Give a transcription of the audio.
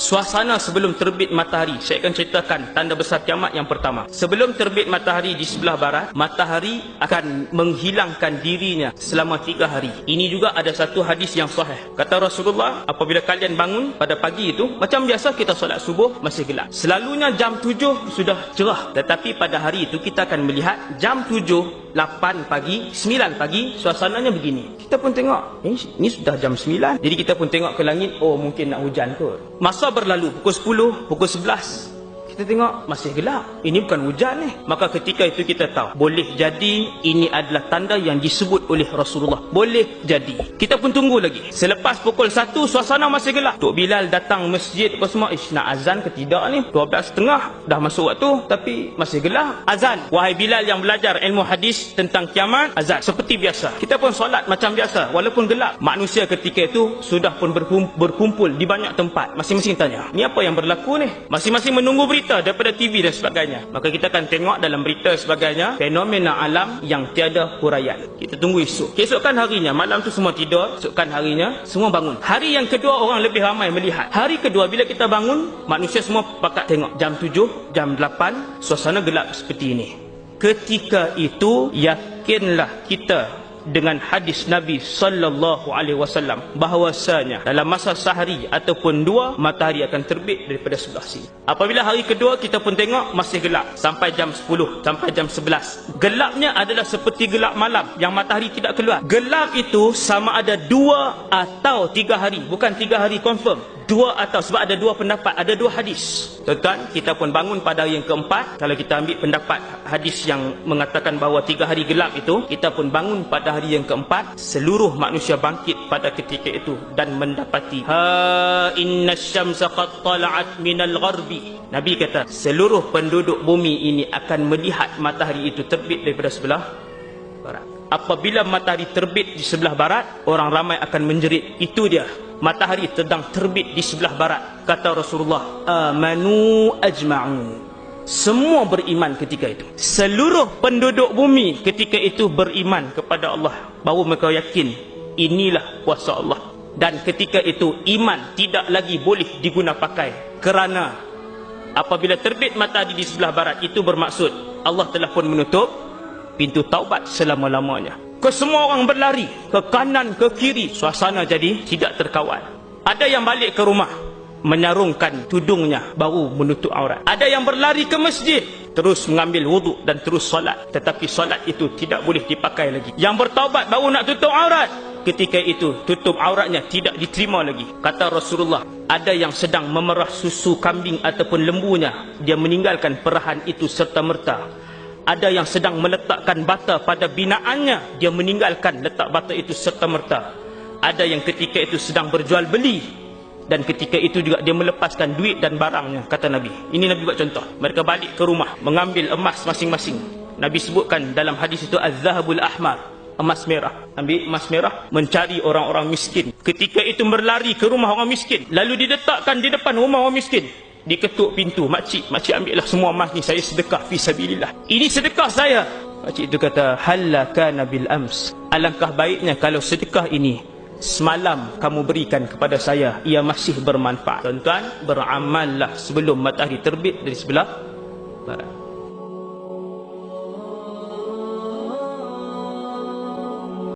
Suasana sebelum terbit matahari. Saya akan ceritakan tanda besar kiamat yang pertama. Sebelum terbit matahari di sebelah barat, matahari akan menghilangkan dirinya selama 3 hari. Ini juga ada satu hadis yang sahih. Kata Rasulullah, apabila kalian bangun pada pagi itu, macam biasa kita solat subuh masih gelap. Selalunya jam 7 sudah cerah. Tetapi pada hari itu kita akan melihat jam 7, 8 pagi, 9 pagi, suasananya begini. Kita pun tengok, ini sudah jam 9. Jadi kita pun tengok ke langit, oh mungkin nak hujan kot. Masa berlalu, pukul 10, pukul 11, kita tengok masih gelap. Ini bukan hujan ni. Maka ketika itu kita tahu, boleh jadi ini adalah tanda yang disebut oleh Rasulullah. Boleh jadi. Kita pun tunggu lagi. Selepas pukul 1, suasana masih gelap. Tok Bilal datang masjid apa semua. Nak azan ke tidak ni? 12.30 dah masuk waktu, tapi masih gelap. Azan. Wahai Bilal yang belajar ilmu hadis tentang kiamat, azan. Seperti biasa. Kita pun solat macam biasa. Walaupun gelap. Manusia ketika itu sudah pun berkumpul di banyak tempat. Masing-masing tanya, ni apa yang berlaku ni? Masing-masing menunggu berita daripada TV dan sebagainya. Maka kita akan tengok dalam berita sebagainya, fenomena alam yang tiada huraian. Kita tunggu esok. Keesokan harinya, malam tu semua tidur. Keesokan harinya, semua bangun. Hari yang kedua orang lebih ramai melihat. Hari kedua bila kita bangun, manusia semua pakat tengok. Jam 7, jam 8, suasana gelap seperti ini. Ketika itu, yakinlah kita dengan hadis Nabi sallallahu alaihi wasallam bahawasanya dalam masa sehari ataupun 2 matahari akan terbit daripada sebelah sini. Apabila hari kedua kita pun tengok masih gelap sampai jam 10, sampai jam 11. Gelapnya adalah seperti gelap malam yang matahari tidak keluar. Gelap itu sama ada 2 atau 3 hari, bukan 3 hari confirm. 2 atau, sebab ada 2 pendapat, ada 2 hadis. Tuan-tuan, kita pun bangun pada hari yang keempat. Kalau kita ambil pendapat hadis yang mengatakan bahawa 3 hari gelap itu, kita pun bangun pada hari yang keempat. Seluruh manusia bangkit pada ketika itu dan mendapati inna syamsa qad tala'at minal gharbi. Nabi kata seluruh penduduk bumi ini akan melihat matahari itu terbit daripada sebelah barat. Apabila matahari terbit di sebelah barat, orang ramai akan menjerit, itu dia, matahari sedang terbit di sebelah barat. Kata Rasulullah, amanu ajma'u. Semua beriman ketika itu. Seluruh penduduk bumi ketika itu beriman kepada Allah. Baru mereka yakin inilah kuasa Allah. Dan ketika itu iman tidak lagi boleh diguna pakai. Kerana apabila terbit matahari di sebelah barat, itu bermaksud Allah telah pun menutup pintu taubat selama-lamanya. Kesemua orang berlari ke kanan ke kiri. Suasana jadi tidak terkawal. Ada yang balik ke rumah menyarungkan tudungnya baru menutup aurat. Ada yang berlari ke masjid terus mengambil wuduk dan terus solat. Tetapi solat itu tidak boleh dipakai lagi. Yang bertaubat baru nak tutup aurat, ketika itu tutup auratnya tidak diterima lagi. Kata Rasulullah, ada yang sedang memerah susu kambing ataupun lembunya, dia meninggalkan perahan itu serta merta. Ada yang sedang meletakkan bata pada binaannya, dia meninggalkan letak bata itu serta merta. Ada yang ketika itu sedang berjual beli, dan ketika itu juga dia melepaskan duit dan barangnya, kata Nabi. Ini Nabi buat contoh. Mereka balik ke rumah mengambil emas masing-masing. Nabi sebutkan dalam hadis itu az-zahabul ahmar, emas merah. Ambil emas merah, mencari orang-orang miskin. Ketika itu berlari ke rumah orang miskin, lalu diletakkan di depan rumah orang miskin. Diketuk pintu, makcik ambillah semua emas ni, saya sedekah fi sabilillah. Ini sedekah saya. Makcik itu kata, halla kana bil ams. Alangkah baiknya kalau sedekah ini semalam kamu berikan kepada saya, ia masih bermanfaat. Tuan-tuan, beramallah sebelum matahari terbit dari sebelah barat.